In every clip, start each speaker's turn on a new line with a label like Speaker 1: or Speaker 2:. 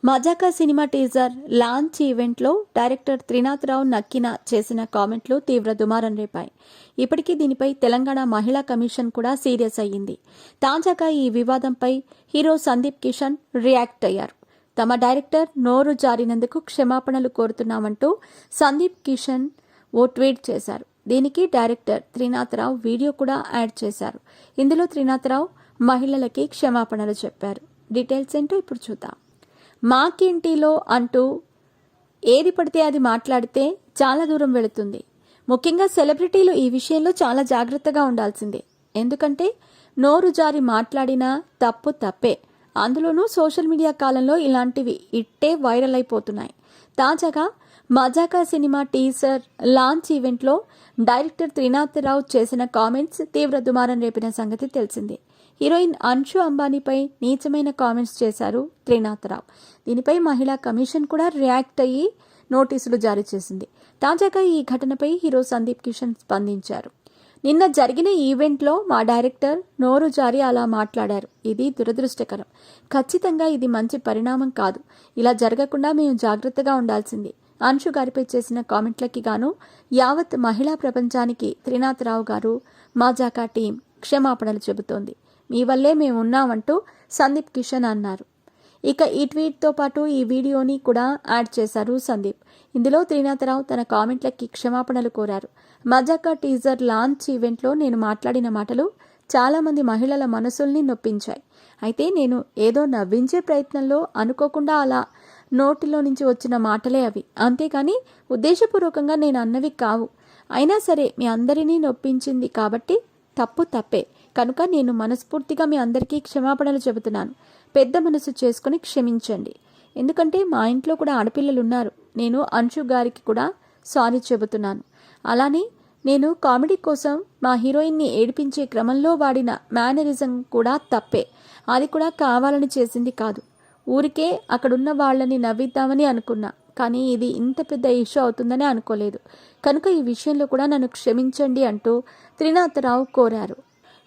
Speaker 1: మజాకా cinema teaser launch ఈవెంట్లో director Trinatha Rao నక్కిన చేసిన కామెంట్లు తీవ్ర దుమారం రేపాయి. ఇప్పటికీ దీనిపై తెలంగాణ మహిళా కమిషన్ కూడా సీరియస్ అయ్యింది. తాజాగా ఈ వివాదంపై హీరో సందీప్ కిషన్ రియాక్ట్ అయ్యారు. తమ డైరెక్టర్ నోరు జారినందుకు క్షమాపణలు కోరుతున్నామంటూ సందీప్ కిషన్ ఓ ట్వీట్ చేశారు. దీనికి డైరెక్టర్ త్రినాథరావు వీడియో కూడా యాడ్ చేశారు. ఇందులో త్రినాథరావు మహిళలకి క్షమాపణలు చెప్పారు. డీటెయిల్స్ ఏంటో ఇప్పుడు చూద్దాం. మాకేంటిలో అంటూ ఏది పడితే అది మాట్లాడితే చాలా దూరం వెళుతుంది. ముఖ్యంగా సెలబ్రిటీలు ఈ విషయంలో చాలా జాగ్రత్తగా ఉండాల్సిందే. ఎందుకంటే నోరు జారి మాట్లాడినా తప్పు తప్పే. అందులోనూ సోషల్ మీడియా కాలంలో ఇలాంటివి ఇట్టే వైరల్ అయిపోతున్నాయి. తాజాగా మజాకా సినిమా టీజర్ లాంచ్ ఈవెంట్లో డైరెక్టర్ త్రినాథరావు చేసిన కామెంట్స్ తీవ్ర దుమారం రేపిన సంగతి తెలిసిందే. హీరోయిన్ అన్షు అంబానీపై నీచమైన కామెంట్స్ చేశారు త్రినాథరావు. దీనిపై మహిళా కమిషన్ కూడా రియాక్ట్ అయ్యి నోటీసులు జారీ చేసింది. తాజాగా ఈ ఘటనపై హీరో సందీప్ కిషన్ స్పందించారు. నిన్న జరిగిన ఈవెంట్లో మా డైరెక్టర్ నోరు జారి అలా మాట్లాడారు. ఇది దురదృష్టకరం. ఖచ్చితంగా ఇది మంచి పరిణామం కాదు. ఇలా జరగకుండా మేము జాగ్రత్తగా ఉండాల్సింది. అన్షు గారిపై చేసిన కామెంట్లకి గాను యావత్ మహిళా ప్రపంచానికి త్రినాథరావు గారు మజాకా టీం క్షమాపణలు చెబుతోంది. మీ వల్లే మేము ఉన్నామంటూ సందీప్ కిషన్ అన్నారు. ఇక ఈ ట్వీట్తో పాటు ఈ వీడియోని కూడా యాడ్ చేశారు సందీప్. ఇందులో త్రినాథరావు తన కామెంట్లకి క్షమాపణలు కోరారు. మజాకా టీజర్ లాంచ్ ఈవెంట్లో నేను మాట్లాడిన మాటలు చాలామంది మహిళల మనసుల్ని నొప్పించాయి. అయితే నేను ఏదో నవ్వించే ప్రయత్నంలో అనుకోకుండా అలా నోటిలో నుంచి వచ్చిన మాటలే అవి. అంతేకాని ఉద్దేశపూర్వకంగా నేను అన్నవి కావు. అయినా సరే మీ అందరినీ నొప్పించింది కాబట్టి తప్పు తప్పే. కనుక నేను మనస్ఫూర్తిగా మీ అందరికీ క్షమాపణలు చెబుతున్నాను. పెద్ద మనసు చేసుకుని క్షమించండి. ఎందుకంటే మా ఇంట్లో కూడా ఆడపిల్లలు ఉన్నారు. నేను అన్షు గారికి కూడా సారీ చెబుతున్నాను. అలానే నేను కామెడీ కోసం మా హీరోయిన్ని ఏడిపించే క్రమంలో వాడిన మేనరిజం కూడా తప్పే. అది కూడా కావాలని చేసింది కాదు. ఊరికే అక్కడున్న వాళ్ళని నవ్విద్దామని అనుకున్నా. కానీ ఇది ఇంత పెద్ద ఇష్యూ అవుతుందని అనుకోలేదు. కనుక ఈ విషయంలో కూడా నన్ను క్షమించండి అంటూ త్రినాథరావు కోరారు.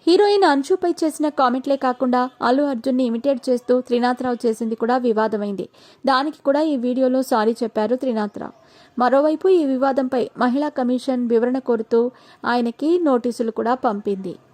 Speaker 1: హీరోయిన్ అన్షుపై చేసిన కామెంట్లే కాకుండా అల్లు అర్జున్ని ఇమిటేట్ చేస్తూ త్రినాథరావు చేసింది కూడా వివాదమైంది. దానికి కూడా ఈ వీడియోలో సారీ చెప్పారు త్రినాథరావు. మరోవైపు ఈ వివాదంపై మహిళా కమిషన్ వివరణ కోరుతూ ఆయనకి నోటీసులు కూడా పంపింది.